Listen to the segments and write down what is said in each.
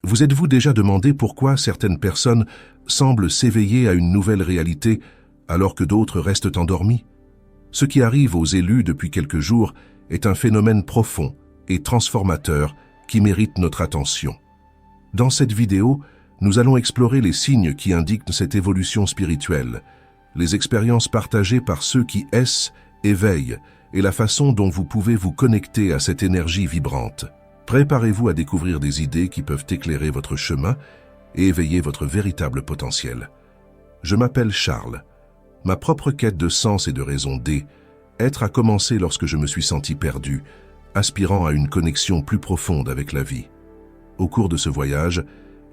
Vous êtes-vous déjà demandé pourquoi certaines personnes semblent s'éveiller à une nouvelle réalité alors que d'autres restent endormies? Ce qui arrive aux élus depuis quelques jours est un phénomène profond et transformateur qui mérite notre attention. Dans cette vidéo, nous allons explorer les signes qui indiquent cette évolution spirituelle, les expériences partagées par ceux qui éveillent et la façon dont vous pouvez vous connecter à cette énergie vibrante. Préparez-vous à découvrir des idées qui peuvent éclairer votre chemin et éveiller votre véritable potentiel. Je m'appelle Charles. Ma propre quête de sens et de raison d'être a commencé lorsque je me suis senti perdu, aspirant à une connexion plus profonde avec la vie. Au cours de ce voyage,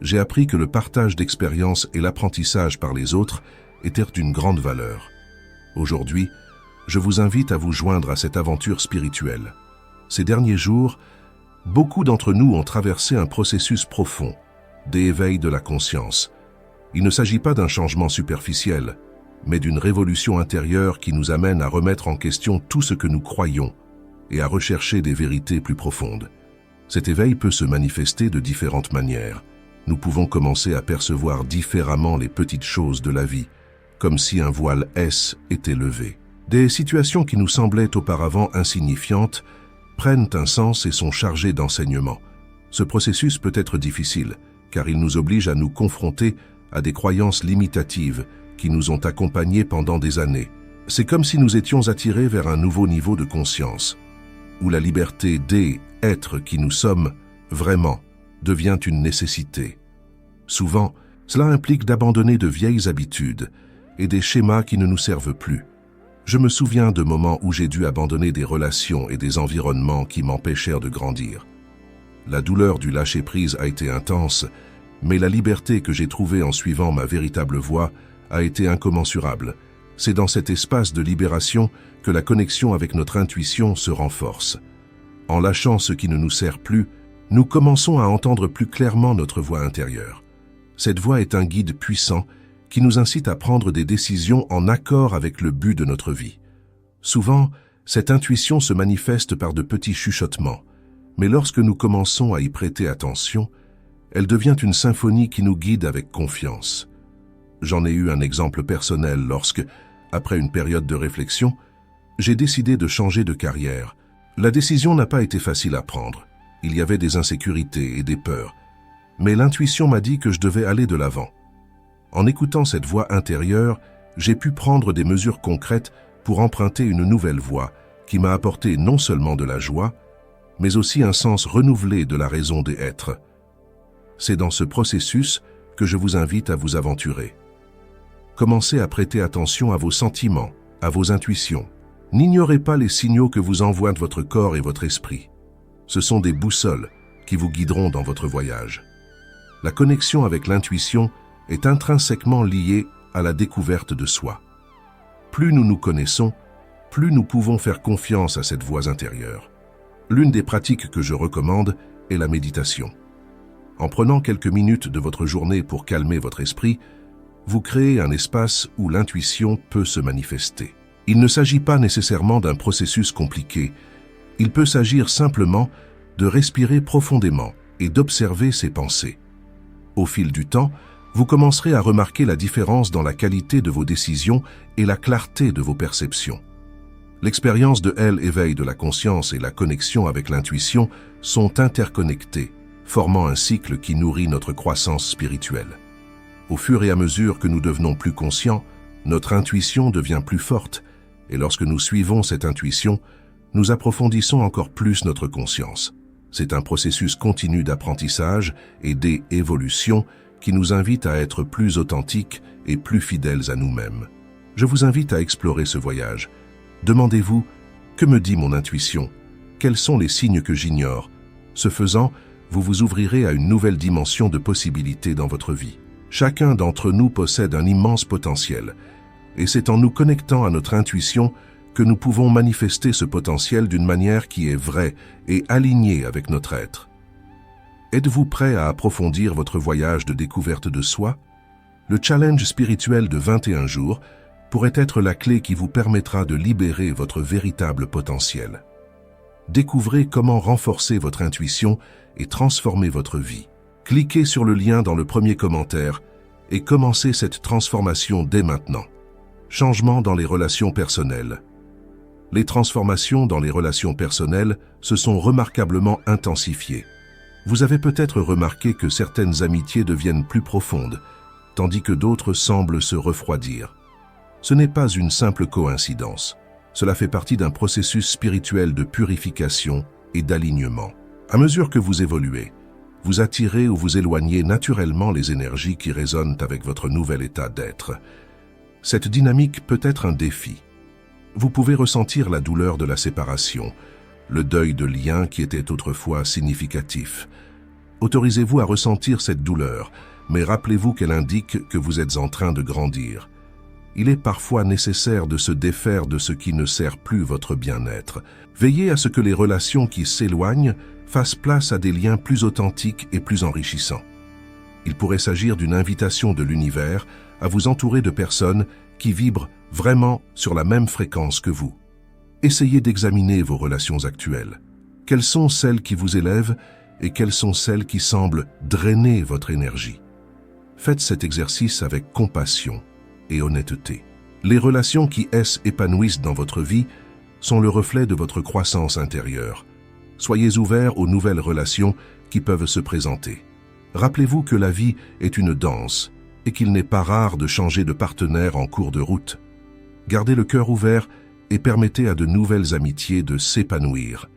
j'ai appris que le partage d'expériences et l'apprentissage par les autres étaient d'une grande valeur. Aujourd'hui, je vous invite à vous joindre à cette aventure spirituelle. Ces derniers jours, beaucoup d'entre nous ont traversé un processus profond d'éveil de la conscience. Il ne s'agit pas d'un changement superficiel, mais d'une révolution intérieure qui nous amène à remettre en question tout ce que nous croyons et à rechercher des vérités plus profondes. Cet éveil peut se manifester de différentes manières. Nous pouvons commencer à percevoir différemment les petites choses de la vie, comme si un voile était levé. Des situations qui nous semblaient auparavant insignifiantes prennent un sens et sont chargées d'enseignements. Ce processus peut être difficile, car il nous oblige à nous confronter à des croyances limitatives qui nous ont accompagnés pendant des années. C'est comme si nous étions attirés vers un nouveau niveau de conscience, où la liberté d'être qui nous sommes vraiment devient une nécessité. Souvent, cela implique d'abandonner de vieilles habitudes et des schémas qui ne nous servent plus. Je me souviens de moments où j'ai dû abandonner des relations et des environnements qui m'empêchèrent de grandir. La douleur du lâcher-prise a été intense, mais la liberté que j'ai trouvée en suivant ma véritable voie a été incommensurable. C'est dans cet espace de libération que la connexion avec notre intuition se renforce. En lâchant ce qui ne nous sert plus, nous commençons à entendre plus clairement notre voix intérieure. Cette voix est un guide puissant qui nous incite à prendre des décisions en accord avec le but de notre vie. Souvent, cette intuition se manifeste par de petits chuchotements, mais lorsque nous commençons à y prêter attention, elle devient une symphonie qui nous guide avec confiance. J'en ai eu un exemple personnel lorsque, après une période de réflexion, j'ai décidé de changer de carrière. La décision n'a pas été facile à prendre. Il y avait des insécurités et des peurs, mais l'intuition m'a dit que je devais aller de l'avant. En écoutant cette voix intérieure, j'ai pu prendre des mesures concrètes pour emprunter une nouvelle voie qui m'a apporté non seulement de la joie, mais aussi un sens renouvelé de la raison d'être. C'est dans ce processus que je vous invite à vous aventurer. Commencez à prêter attention à vos sentiments, à vos intuitions. N'ignorez pas les signaux que vous envoient votre corps et votre esprit. Ce sont des boussoles qui vous guideront dans votre voyage. La connexion avec l'intuition est intrinsèquement liée à la découverte de soi. Plus nous nous connaissons, plus nous pouvons faire confiance à cette voix intérieure. L'une des pratiques que je recommande est la méditation. En prenant quelques minutes de votre journée pour calmer votre esprit, vous créez un espace où l'intuition peut se manifester. Il ne s'agit pas nécessairement d'un processus compliqué. Il peut s'agir simplement de respirer profondément et d'observer ses pensées. Au fil du temps, vous commencerez à remarquer la différence dans la qualité de vos décisions et la clarté de vos perceptions. L'expérience de l'éveil de la conscience et la connexion avec l'intuition sont interconnectées, formant un cycle qui nourrit notre croissance spirituelle. Au fur et à mesure que nous devenons plus conscients, notre intuition devient plus forte, et lorsque nous suivons cette intuition, nous approfondissons encore plus notre conscience. C'est un processus continu d'apprentissage et d'évolution qui nous invite à être plus authentiques et plus fidèles à nous-mêmes. Je vous invite à explorer ce voyage. Demandez-vous, que me dit mon intuition? Quels sont les signes que j'ignore? Ce faisant, vous vous ouvrirez à une nouvelle dimension de possibilités dans votre vie. Chacun d'entre nous possède un immense potentiel, et c'est en nous connectant à notre intuition que nous pouvons manifester ce potentiel d'une manière qui est vraie et alignée avec notre être. Êtes-vous prêt à approfondir votre voyage de découverte de soi? Le challenge spirituel de 21 jours pourrait être la clé qui vous permettra de libérer votre véritable potentiel. Découvrez comment renforcer votre intuition et transformer votre vie. Cliquez sur le lien dans le premier commentaire et commencez cette transformation dès maintenant. Changement dans les relations personnelles. Les transformations dans les relations personnelles se sont remarquablement intensifiées. Vous avez peut-être remarqué que certaines amitiés deviennent plus profondes, tandis que d'autres semblent se refroidir. Ce n'est pas une simple coïncidence. Cela fait partie d'un processus spirituel de purification et d'alignement. À mesure que vous évoluez, vous attirez ou vous éloignez naturellement les énergies qui résonnent avec votre nouvel état d'être. Cette dynamique peut être un défi. Vous pouvez ressentir la douleur de la séparation, le deuil de liens qui étaient autrefois significatifs. Autorisez-vous à ressentir cette douleur, mais rappelez-vous qu'elle indique que vous êtes en train de grandir. Il est parfois nécessaire de se défaire de ce qui ne sert plus votre bien-être. Veillez à ce que les relations qui s'éloignent fassent place à des liens plus authentiques et plus enrichissants. Il pourrait s'agir d'une invitation de l'univers à vous entourer de personnes qui vibrent vraiment sur la même fréquence que vous. Essayez d'examiner vos relations actuelles. Quelles sont celles qui vous élèvent et quelles sont celles qui semblent drainer votre énergie? Faites cet exercice avec compassion et honnêteté. Les relations qui s'épanouissent dans votre vie sont le reflet de votre croissance intérieure. Soyez ouverts aux nouvelles relations qui peuvent se présenter. Rappelez-vous que la vie est une danse et qu'il n'est pas rare de changer de partenaire en cours de route. Gardez le cœur ouvert et permettez à de nouvelles amitiés de s'épanouir.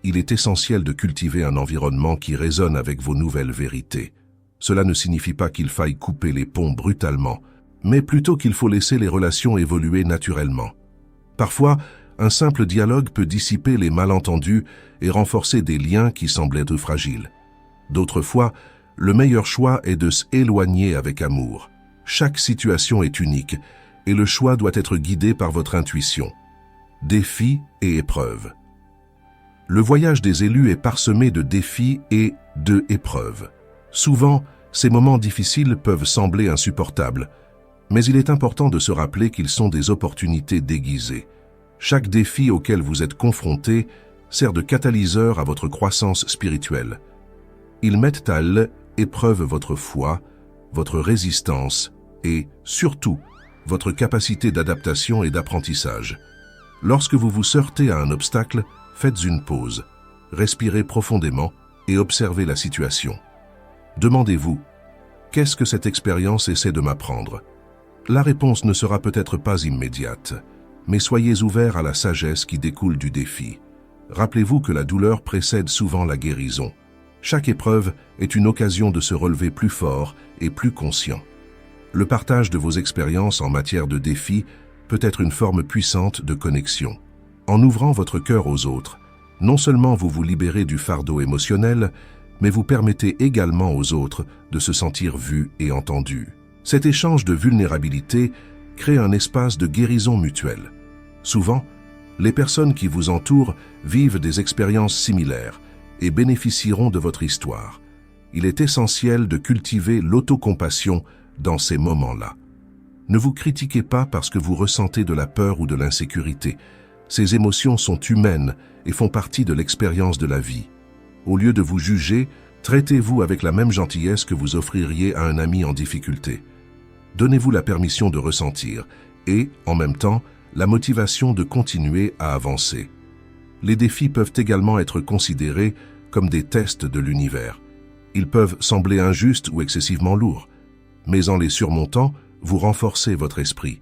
Il est essentiel de cultiver un environnement qui résonne avec vos nouvelles vérités. Cela ne signifie pas qu'il faille couper les ponts brutalement, mais plutôt qu'il faut laisser les relations évoluer naturellement. Parfois, un simple dialogue peut dissiper les malentendus et renforcer des liens qui semblaient fragiles. D'autres fois, le meilleur choix est de s'éloigner avec amour. Chaque situation est unique et le choix doit être guidé par votre intuition. Défis et épreuves. Le voyage des élus est parsemé de défis et d'épreuves. Souvent, ces moments difficiles peuvent sembler insupportables, mais il est important de se rappeler qu'ils sont des opportunités déguisées. Chaque défi auquel vous êtes confronté sert de catalyseur à votre croissance spirituelle. Ils mettent à l'épreuve votre foi, votre résistance et, surtout, votre capacité d'adaptation et d'apprentissage. Lorsque vous vous heurtez à un obstacle, faites une pause, respirez profondément et observez la situation. Demandez-vous, qu'est-ce que cette expérience essaie de m'apprendre? La réponse ne sera peut-être pas immédiate, mais soyez ouverts à la sagesse qui découle du défi. Rappelez-vous que la douleur précède souvent la guérison. Chaque épreuve est une occasion de se relever plus fort et plus conscient. Le partage de vos expériences en matière de défis peut être une forme puissante de connexion. En ouvrant votre cœur aux autres, non seulement vous vous libérez du fardeau émotionnel, mais vous permettez également aux autres de se sentir vus et entendus. Cet échange de vulnérabilité crée un espace de guérison mutuelle. Souvent, les personnes qui vous entourent vivent des expériences similaires et bénéficieront de votre histoire. Il est essentiel de cultiver l'autocompassion dans ces moments-là. Ne vous critiquez pas parce que vous ressentez de la peur ou de l'insécurité. Ces émotions sont humaines et font partie de l'expérience de la vie. Au lieu de vous juger, traitez-vous avec la même gentillesse que vous offririez à un ami en difficulté. Donnez-vous la permission de ressentir et, en même temps, la motivation de continuer à avancer. Les défis peuvent également être considérés comme des tests de l'univers. Ils peuvent sembler injustes ou excessivement lourds, mais en les surmontant, vous renforcez votre esprit.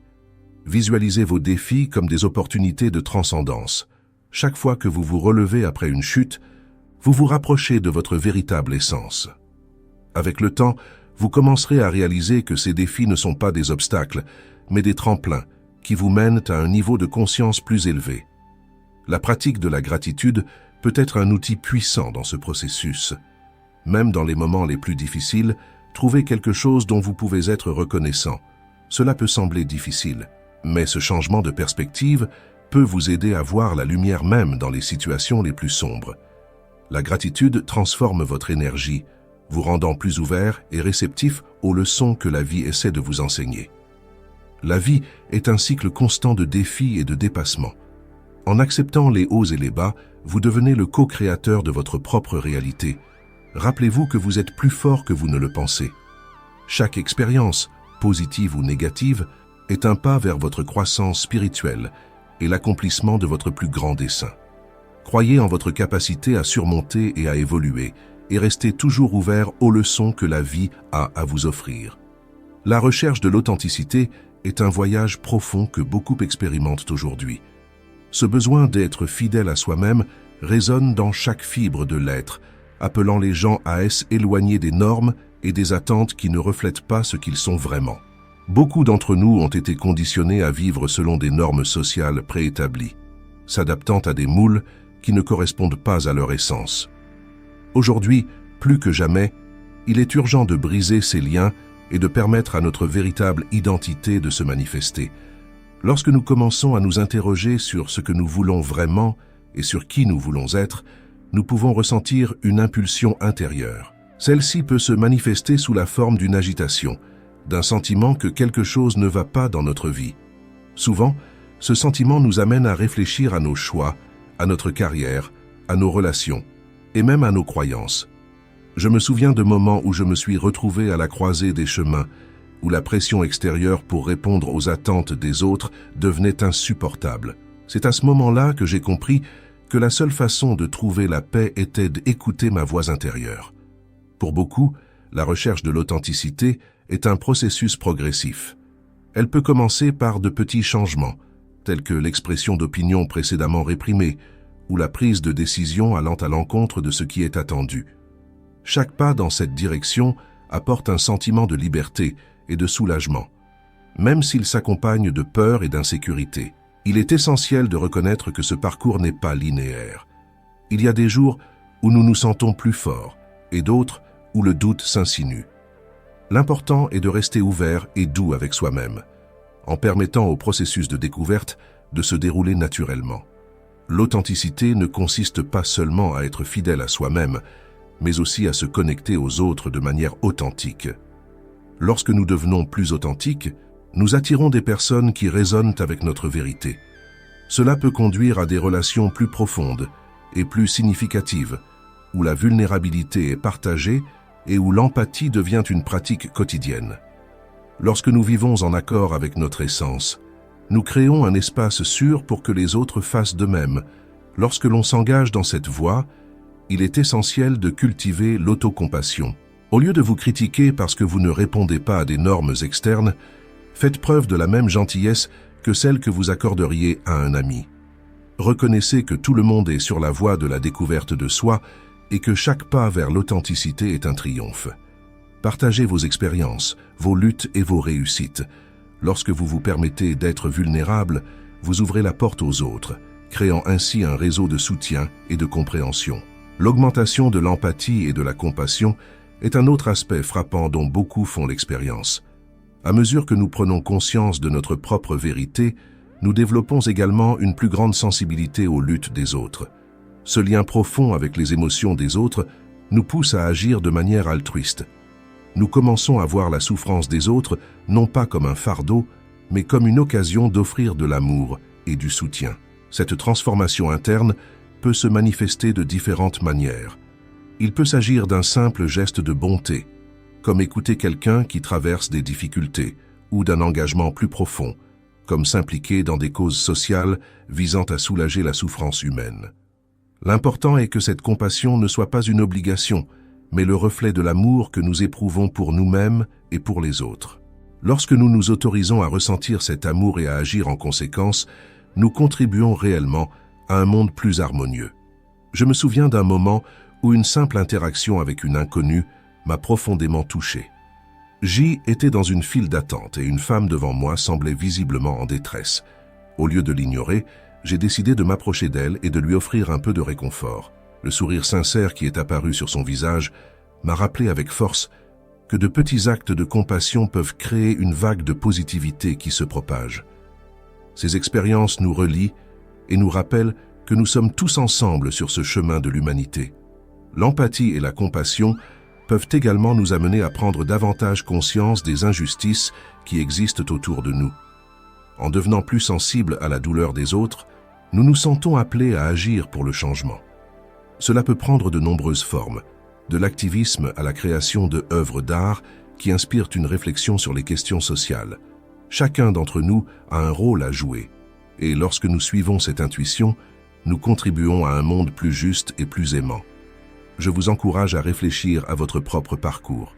Visualisez vos défis comme des opportunités de transcendance. Chaque fois que vous vous relevez après une chute, vous vous rapprochez de votre véritable essence. Avec le temps, vous commencerez à réaliser que ces défis ne sont pas des obstacles, mais des tremplins qui vous mènent à un niveau de conscience plus élevé. La pratique de la gratitude peut être un outil puissant dans ce processus. Même dans les moments les plus difficiles, trouvez quelque chose dont vous pouvez être reconnaissant. Cela peut sembler difficile, mais ce changement de perspective peut vous aider à voir la lumière même dans les situations les plus sombres. La gratitude transforme votre énergie, vous rendant plus ouvert et réceptif aux leçons que la vie essaie de vous enseigner. La vie est un cycle constant de défis et de dépassements. En acceptant les hauts et les bas, vous devenez le co-créateur de votre propre réalité. Rappelez-vous que vous êtes plus fort que vous ne le pensez. Chaque expérience, positive ou négative, est un pas vers votre croissance spirituelle et l'accomplissement de votre plus grand dessein. Croyez en votre capacité à surmonter et à évoluer, et restez toujours ouvert aux leçons que la vie a à vous offrir. La recherche de l'authenticité est un voyage profond que beaucoup expérimentent aujourd'hui. Ce besoin d'être fidèle à soi-même résonne dans chaque fibre de l'être, appelant les gens à s'éloigner des normes et des attentes qui ne reflètent pas ce qu'ils sont vraiment. Beaucoup d'entre nous ont été conditionnés à vivre selon des normes sociales préétablies, s'adaptant à des moules qui ne correspondent pas à leur essence. Aujourd'hui, plus que jamais, il est urgent de briser ces liens et de permettre à notre véritable identité de se manifester. Lorsque nous commençons à nous interroger sur ce que nous voulons vraiment et sur qui nous voulons être, nous pouvons ressentir une impulsion intérieure. Celle-ci peut se manifester sous la forme d'une agitation, d'un sentiment que quelque chose ne va pas dans notre vie. Souvent, ce sentiment nous amène à réfléchir à nos choix, à notre carrière, à nos relations et même à nos croyances. Je me souviens de moments où je me suis retrouvé à la croisée des chemins, où la pression extérieure pour répondre aux attentes des autres devenait insupportable. C'est à ce moment-là que j'ai compris que la seule façon de trouver la paix était d'écouter ma voix intérieure. Pour beaucoup, la recherche de l'authenticité est un processus progressif. Elle peut commencer par de petits changements, tels que l'expression d'opinions précédemment réprimées ou la prise de décision allant à l'encontre de ce qui est attendu. Chaque pas dans cette direction apporte un sentiment de liberté et de soulagement. Même s'il s'accompagne de peur et d'insécurité, il est essentiel de reconnaître que ce parcours n'est pas linéaire. Il y a des jours où nous nous sentons plus forts et d'autres où le doute s'insinue. L'important est de rester ouvert et doux avec soi-même, en permettant au processus de découverte de se dérouler naturellement. L'authenticité ne consiste pas seulement à être fidèle à soi-même, mais aussi à se connecter aux autres de manière authentique. Lorsque nous devenons plus authentiques, nous attirons des personnes qui résonnent avec notre vérité. Cela peut conduire à des relations plus profondes et plus significatives, où la vulnérabilité est partagée et où l'empathie devient une pratique quotidienne. Lorsque nous vivons en accord avec notre essence, nous créons un espace sûr pour que les autres fassent de même. Lorsque l'on s'engage dans cette voie, il est essentiel de cultiver l'autocompassion. Au lieu de vous critiquer parce que vous ne répondez pas à des normes externes, faites preuve de la même gentillesse que celle que vous accorderiez à un ami. Reconnaissez que tout le monde est sur la voie de la découverte de soi et que chaque pas vers l'authenticité est un triomphe. Partagez vos expériences, vos luttes et vos réussites. Lorsque vous vous permettez d'être vulnérable, vous ouvrez la porte aux autres, créant ainsi un réseau de soutien et de compréhension. L'augmentation de l'empathie et de la compassion est un autre aspect frappant dont beaucoup font l'expérience. À mesure que nous prenons conscience de notre propre vérité, nous développons également une plus grande sensibilité aux luttes des autres. Ce lien profond avec les émotions des autres nous pousse à agir de manière altruiste. Nous commençons à voir la souffrance des autres non pas comme un fardeau, mais comme une occasion d'offrir de l'amour et du soutien. Cette transformation interne peut se manifester de différentes manières. Il peut s'agir d'un simple geste de bonté, comme écouter quelqu'un qui traverse des difficultés, ou d'un engagement plus profond, comme s'impliquer dans des causes sociales visant à soulager la souffrance humaine. L'important est que cette compassion ne soit pas une obligation, mais le reflet de l'amour que nous éprouvons pour nous-mêmes et pour les autres. Lorsque nous nous autorisons à ressentir cet amour et à agir en conséquence, nous contribuons réellement à un monde plus harmonieux. Je me souviens d'un moment où une simple interaction avec une inconnue m'a profondément touché. J était dans une file d'attente et une femme devant moi semblait visiblement en détresse. Au lieu de l'ignorer, j'ai décidé de m'approcher d'elle et de lui offrir un peu de réconfort. Le sourire sincère qui est apparu sur son visage m'a rappelé avec force que de petits actes de compassion peuvent créer une vague de positivité qui se propage. Ces expériences nous relient et nous rappellent que nous sommes tous ensemble sur ce chemin de l'humanité. L'empathie et la compassion peuvent également nous amener à prendre davantage conscience des injustices qui existent autour de nous. En devenant plus sensibles à la douleur des autres, nous nous sentons appelés à agir pour le changement. Cela peut prendre de nombreuses formes, de l'activisme à la création de œuvres d'art qui inspirent une réflexion sur les questions sociales. Chacun d'entre nous a un rôle à jouer, et lorsque nous suivons cette intuition, nous contribuons à un monde plus juste et plus aimant. Je vous encourage à réfléchir à votre propre parcours.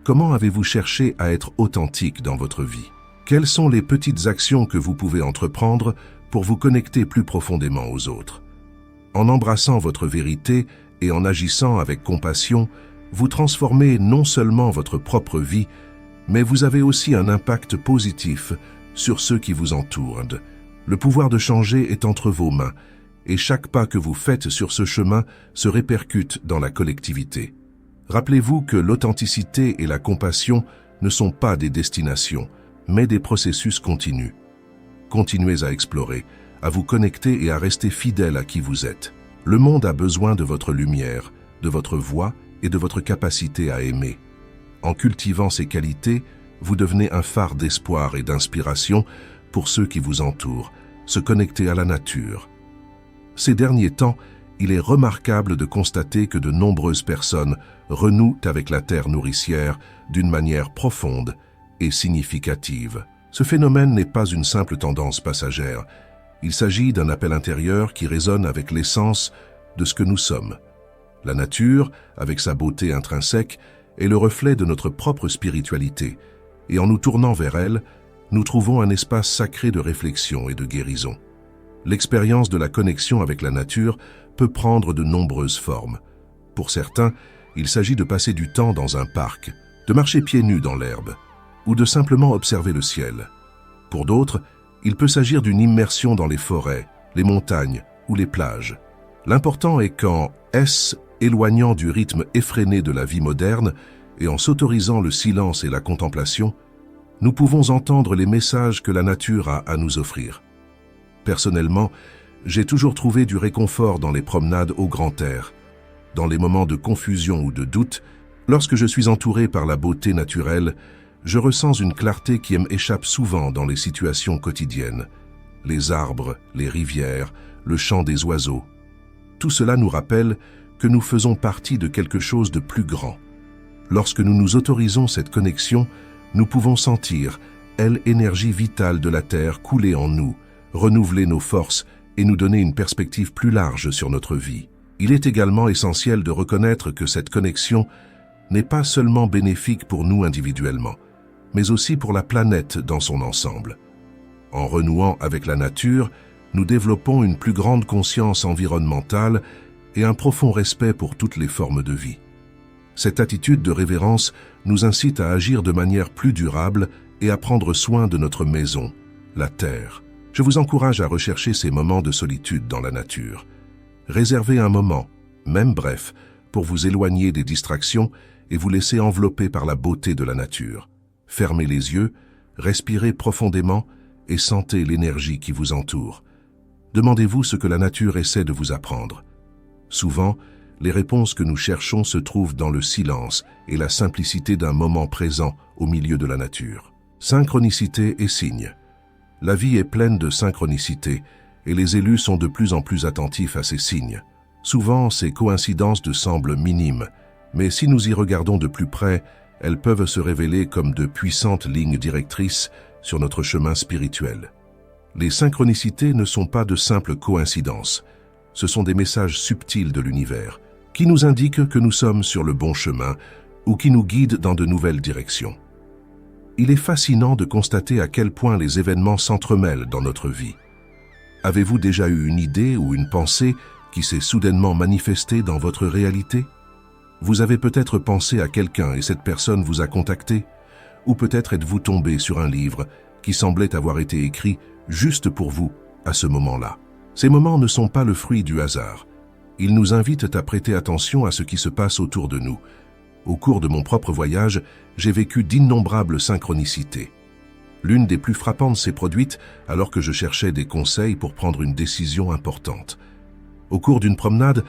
Comment avez-vous cherché à être authentique dans votre vie? Quelles sont les petites actions que vous pouvez entreprendre pour vous connecter plus profondément aux autres? En embrassant votre vérité et en agissant avec compassion, vous transformez non seulement votre propre vie, mais vous avez aussi un impact positif sur ceux qui vous entourent. Le pouvoir de changer est entre vos mains, et chaque pas que vous faites sur ce chemin se répercute dans la collectivité. Rappelez-vous que l'authenticité et la compassion ne sont pas des destinations, mais des processus continus. Continuez à explorer, à vous connecter et à rester fidèle à qui vous êtes. Le monde a besoin de votre lumière, de votre voix et de votre capacité à aimer. En cultivant ces qualités, vous devenez un phare d'espoir et d'inspiration pour ceux qui vous entourent, se connecter à la nature. Ces derniers temps, il est remarquable de constater que de nombreuses personnes renouent avec la terre nourricière d'une manière profonde et significative. Ce phénomène n'est pas une simple tendance passagère. Il s'agit d'un appel intérieur qui résonne avec l'essence de ce que nous sommes. La nature, avec sa beauté intrinsèque, est le reflet de notre propre spiritualité, et en nous tournant vers elle, nous trouvons un espace sacré de réflexion et de guérison. L'expérience de la connexion avec la nature peut prendre de nombreuses formes. Pour certains, il s'agit de passer du temps dans un parc, de marcher pieds nus dans l'herbe, ou de simplement observer le ciel. Pour d'autres, il peut s'agir d'une immersion dans les forêts, les montagnes ou les plages. L'important est qu'en éloignant du rythme effréné de la vie moderne et en s'autorisant le silence et la contemplation, nous pouvons entendre les messages que la nature a à nous offrir. Personnellement, j'ai toujours trouvé du réconfort dans les promenades au grand air. Dans les moments de confusion ou de doute, lorsque je suis entouré par la beauté naturelle, je ressens une clarté qui m'échappe souvent dans les situations quotidiennes. Les arbres, les rivières, le chant des oiseaux. Tout cela nous rappelle que nous faisons partie de quelque chose de plus grand. Lorsque nous nous autorisons cette connexion, nous pouvons sentir l'énergie vitale de la Terre couler en nous, renouveler nos forces et nous donner une perspective plus large sur notre vie. Il est également essentiel de reconnaître que cette connexion n'est pas seulement bénéfique pour nous individuellement, mais aussi pour la planète dans son ensemble. En renouant avec la nature, nous développons une plus grande conscience environnementale et un profond respect pour toutes les formes de vie. Cette attitude de révérence nous incite à agir de manière plus durable et à prendre soin de notre maison, la Terre. Je vous encourage à rechercher ces moments de solitude dans la nature. Réservez un moment, même bref, pour vous éloigner des distractions et vous laisser envelopper par la beauté de la nature. Fermez les yeux, respirez profondément et sentez l'énergie qui vous entoure. Demandez-vous ce que la nature essaie de vous apprendre. Souvent, les réponses que nous cherchons se trouvent dans le silence et la simplicité d'un moment présent au milieu de la nature. Synchronicité et signes. La vie est pleine de synchronicité et les élus sont de plus en plus attentifs à ces signes. Souvent, ces coïncidences semblent minimes, mais si nous y regardons de plus près, elles peuvent se révéler comme de puissantes lignes directrices sur notre chemin spirituel. Les synchronicités ne sont pas de simples coïncidences, ce sont des messages subtils de l'univers, qui nous indiquent que nous sommes sur le bon chemin ou qui nous guident dans de nouvelles directions. Il est fascinant de constater à quel point les événements s'entremêlent dans notre vie. Avez-vous déjà eu une idée ou une pensée qui s'est soudainement manifestée dans votre réalité? Vous avez peut-être pensé à quelqu'un et cette personne vous a contacté, ou peut-être êtes-vous tombé sur un livre qui semblait avoir été écrit juste pour vous à ce moment-là. Ces moments ne sont pas le fruit du hasard. Ils nous invitent à prêter attention à ce qui se passe autour de nous. Au cours de mon propre voyage, j'ai vécu d'innombrables synchronicités. L'une des plus frappantes s'est produite alors que je cherchais des conseils pour prendre une décision importante. Au cours d'une promenade,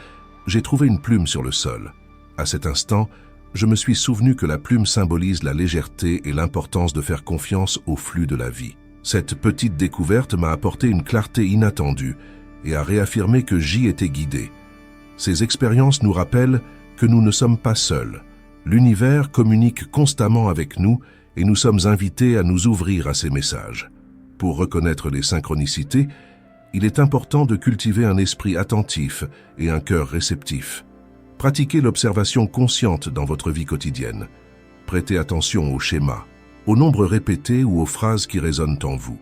j'ai trouvé une plume sur le sol. À cet instant, je me suis souvenu que la plume symbolise la légèreté et l'importance de faire confiance au flux de la vie. Cette petite découverte m'a apporté une clarté inattendue et a réaffirmé que j'y étais guidé. Ces expériences nous rappellent que nous ne sommes pas seuls. L'univers communique constamment avec nous et nous sommes invités à nous ouvrir à ces messages. Pour reconnaître les synchronicités, il est important de cultiver un esprit attentif et un cœur réceptif. Pratiquez l'observation consciente dans votre vie quotidienne. Prêtez attention aux schémas, aux nombres répétés ou aux phrases qui résonnent en vous.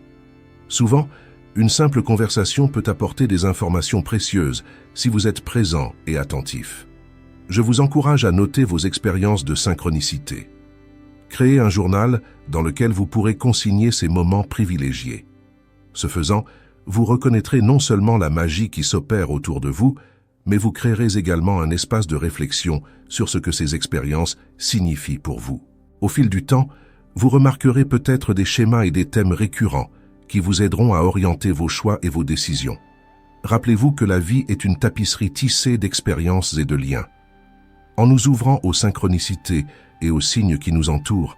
Souvent, une simple conversation peut apporter des informations précieuses si vous êtes présent et attentif. Je vous encourage à noter vos expériences de synchronicité. Créez un journal dans lequel vous pourrez consigner ces moments privilégiés. Ce faisant, vous reconnaîtrez non seulement la magie qui s'opère autour de vous, mais vous créerez également un espace de réflexion sur ce que ces expériences signifient pour vous. Au fil du temps, vous remarquerez peut-être des schémas et des thèmes récurrents qui vous aideront à orienter vos choix et vos décisions. Rappelez-vous que la vie est une tapisserie tissée d'expériences et de liens. En nous ouvrant aux synchronicités et aux signes qui nous entourent,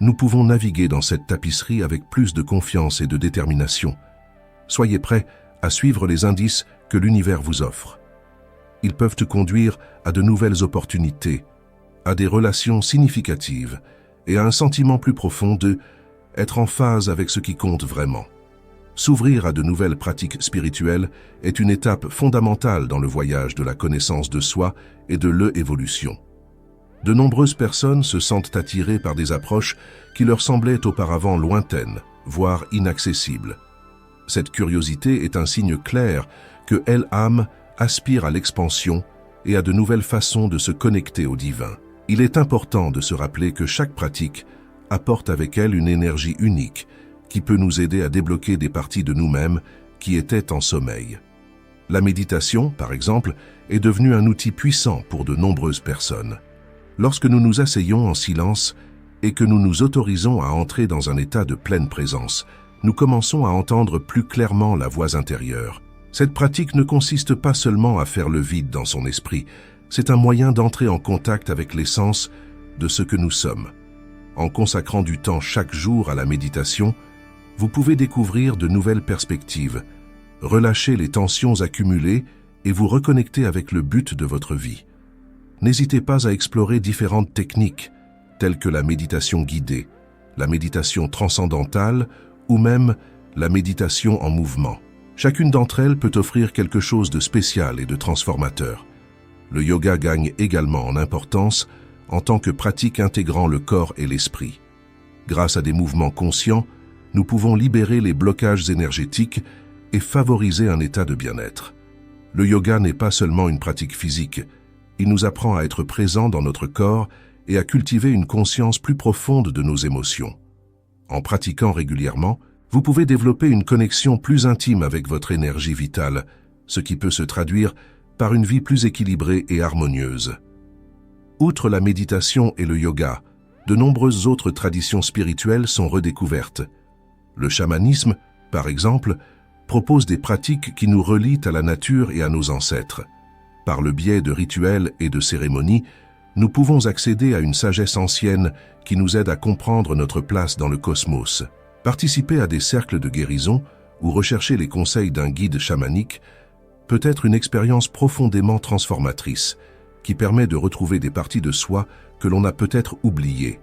nous pouvons naviguer dans cette tapisserie avec plus de confiance et de détermination. Soyez prêts à suivre les indices que l'univers vous offre. Ils peuvent te conduire à de nouvelles opportunités, à des relations significatives et à un sentiment plus profond de être en phase avec ce qui compte vraiment. S'ouvrir à de nouvelles pratiques spirituelles est une étape fondamentale dans le voyage de la connaissance de soi et de l'évolution. De nombreuses personnes se sentent attirées par des approches qui leur semblaient auparavant lointaines, voire inaccessibles. Cette curiosité est un signe clair que l'âme aspire à l'expansion et à de nouvelles façons de se connecter au divin. Il est important de se rappeler que chaque pratique apporte avec elle une énergie unique qui peut nous aider à débloquer des parties de nous-mêmes qui étaient en sommeil. La méditation, par exemple, est devenue un outil puissant pour de nombreuses personnes. Lorsque nous nous asseyons en silence et que nous nous autorisons à entrer dans un état de pleine présence, nous commençons à entendre plus clairement la voix intérieure. Cette pratique ne consiste pas seulement à faire le vide dans son esprit, c'est un moyen d'entrer en contact avec l'essence de ce que nous sommes. En consacrant du temps chaque jour à la méditation, vous pouvez découvrir de nouvelles perspectives, relâcher les tensions accumulées et vous reconnecter avec le but de votre vie. N'hésitez pas à explorer différentes techniques, telles que la méditation guidée, la méditation transcendantale ou même la méditation en mouvement. Chacune d'entre elles peut offrir quelque chose de spécial et de transformateur. Le yoga gagne également en importance en tant que pratique intégrant le corps et l'esprit. Grâce à des mouvements conscients, nous pouvons libérer les blocages énergétiques et favoriser un état de bien-être. Le yoga n'est pas seulement une pratique physique, il nous apprend à être présent dans notre corps et à cultiver une conscience plus profonde de nos émotions. En pratiquant régulièrement, vous pouvez développer une connexion plus intime avec votre énergie vitale, ce qui peut se traduire par une vie plus équilibrée et harmonieuse. Outre la méditation et le yoga, de nombreuses autres traditions spirituelles sont redécouvertes. Le chamanisme, par exemple, propose des pratiques qui nous relient à la nature et à nos ancêtres. Par le biais de rituels et de cérémonies, nous pouvons accéder à une sagesse ancienne qui nous aide à comprendre notre place dans le cosmos. Participer à des cercles de guérison ou rechercher les conseils d'un guide chamanique peut être une expérience profondément transformatrice qui permet de retrouver des parties de soi que l'on a peut-être oubliées.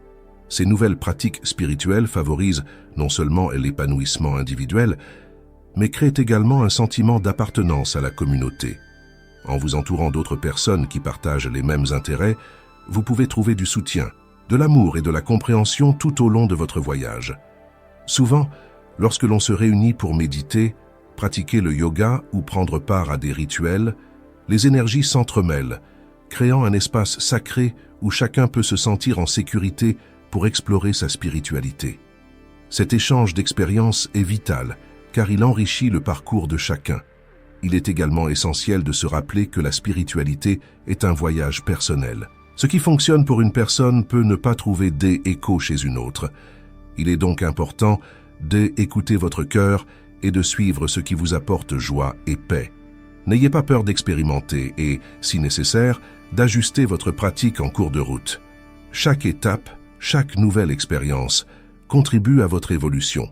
Ces nouvelles pratiques spirituelles favorisent non seulement l'épanouissement individuel, mais créent également un sentiment d'appartenance à la communauté. En vous entourant d'autres personnes qui partagent les mêmes intérêts, vous pouvez trouver du soutien, de l'amour et de la compréhension tout au long de votre voyage. Souvent, lorsque l'on se réunit pour méditer, pratiquer le yoga ou prendre part à des rituels, les énergies s'entremêlent, créant un espace sacré où chacun peut se sentir en sécurité pour explorer sa spiritualité. Cet échange d'expériences est vital, car il enrichit le parcours de chacun. Il est également essentiel de se rappeler que la spiritualité est un voyage personnel. Ce qui fonctionne pour une personne peut ne pas trouver d'écho chez une autre. Il est donc important d'écouter votre cœur et de suivre ce qui vous apporte joie et paix. N'ayez pas peur d'expérimenter et, si nécessaire, d'ajuster votre pratique en cours de route. Chaque étape, chaque nouvelle expérience contribue à votre évolution.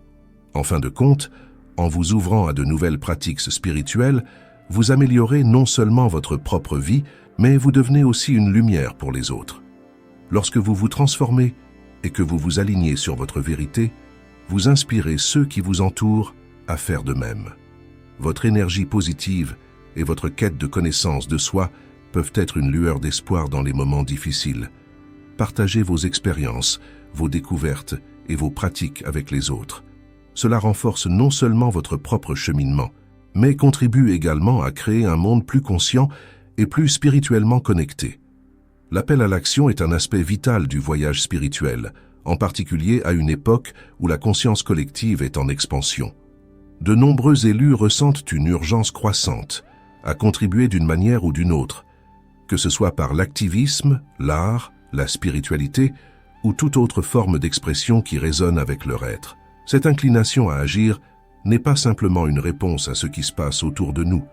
En fin de compte, en vous ouvrant à de nouvelles pratiques spirituelles, vous améliorez non seulement votre propre vie, mais vous devenez aussi une lumière pour les autres. Lorsque vous vous transformez et que vous vous alignez sur votre vérité, vous inspirez ceux qui vous entourent à faire de même. Votre énergie positive et votre quête de connaissance de soi peuvent être une lueur d'espoir dans les moments difficiles. Partagez vos expériences, vos découvertes et vos pratiques avec les autres. Cela renforce non seulement votre propre cheminement, mais contribue également à créer un monde plus conscient et plus spirituellement connecté. L'appel à l'action est un aspect vital du voyage spirituel, en particulier à une époque où la conscience collective est en expansion. De nombreux élus ressentent une urgence croissante à contribuer d'une manière ou d'une autre, que ce soit par l'activisme, l'art, la spiritualité ou toute autre forme d'expression qui résonne avec leur être. Cette inclination à agir n'est pas simplement une réponse à ce qui se passe autour de nous.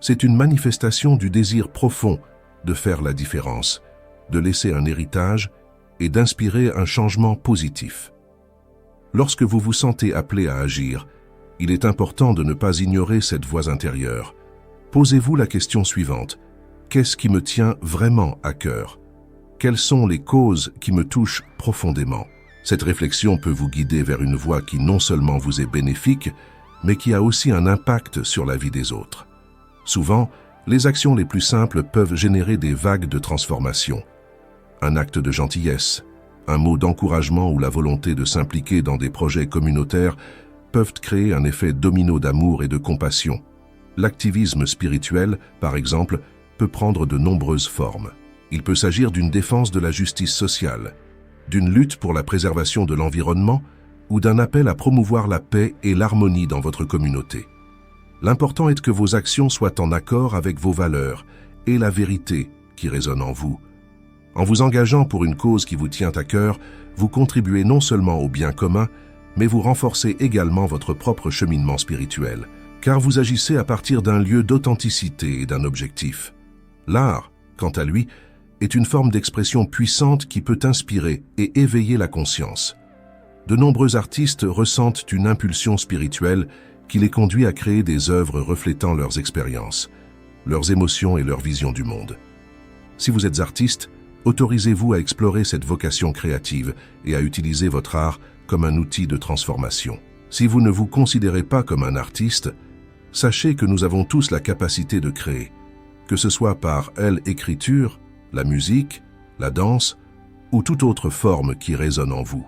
C'est une manifestation du désir profond de faire la différence, de laisser un héritage et d'inspirer un changement positif. Lorsque vous vous sentez appelé à agir, il est important de ne pas ignorer cette voix intérieure. Posez-vous la question suivante. Qu'est-ce qui me tient vraiment à cœur? Quelles sont les causes qui me touchent profondément? Cette réflexion peut vous guider vers une voie qui non seulement vous est bénéfique, mais qui a aussi un impact sur la vie des autres. Souvent, les actions les plus simples peuvent générer des vagues de transformation. Un acte de gentillesse, un mot d'encouragement ou la volonté de s'impliquer dans des projets communautaires peuvent créer un effet domino d'amour et de compassion. L'activisme spirituel, par exemple, peut prendre de nombreuses formes. Il peut s'agir d'une défense de la justice sociale, d'une lutte pour la préservation de l'environnement ou d'un appel à promouvoir la paix et l'harmonie dans votre communauté. L'important est que vos actions soient en accord avec vos valeurs et la vérité qui résonne en vous. En vous engageant pour une cause qui vous tient à cœur, vous contribuez non seulement au bien commun, mais vous renforcez également votre propre cheminement spirituel, car vous agissez à partir d'un lieu d'authenticité et d'un objectif. L'art, quant à lui, est une forme d'expression puissante qui peut inspirer et éveiller la conscience. De nombreux artistes ressentent une impulsion spirituelle qui les conduit à créer des œuvres reflétant leurs expériences, leurs émotions et leur vision du monde. Si vous êtes artiste, autorisez-vous à explorer cette vocation créative et à utiliser votre art comme un outil de transformation. Si vous ne vous considérez pas comme un artiste, sachez que nous avons tous la capacité de créer, que ce soit par l'écriture, la musique, la danse ou toute autre forme qui résonne en vous.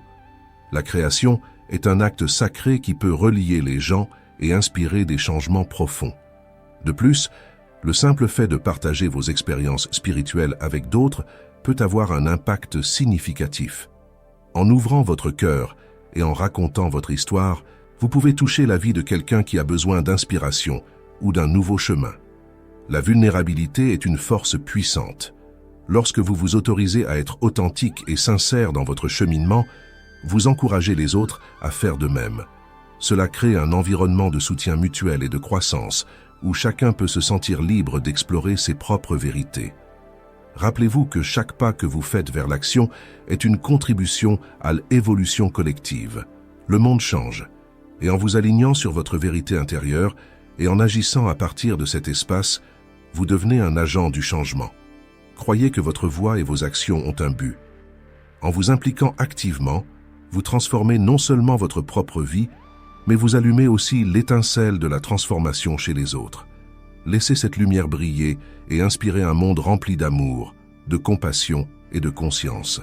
La création est un acte sacré qui peut relier les gens et inspirer des changements profonds. De plus, le simple fait de partager vos expériences spirituelles avec d'autres peut avoir un impact significatif. En ouvrant votre cœur et en racontant votre histoire, vous pouvez toucher la vie de quelqu'un qui a besoin d'inspiration ou d'un nouveau chemin. La vulnérabilité est une force puissante. Lorsque vous vous autorisez à être authentique et sincère dans votre cheminement, vous encouragez les autres à faire de même. Cela crée un environnement de soutien mutuel et de croissance, où chacun peut se sentir libre d'explorer ses propres vérités. Rappelez-vous que chaque pas que vous faites vers l'action est une contribution à l'évolution collective. Le monde change, et en vous alignant sur votre vérité intérieure et en agissant à partir de cet espace, vous devenez un agent du changement. Croyez que votre voix et vos actions ont un but. En vous impliquant activement, vous transformez non seulement votre propre vie, mais vous allumez aussi l'étincelle de la transformation chez les autres. Laissez cette lumière briller et inspirer un monde rempli d'amour, de compassion et de conscience.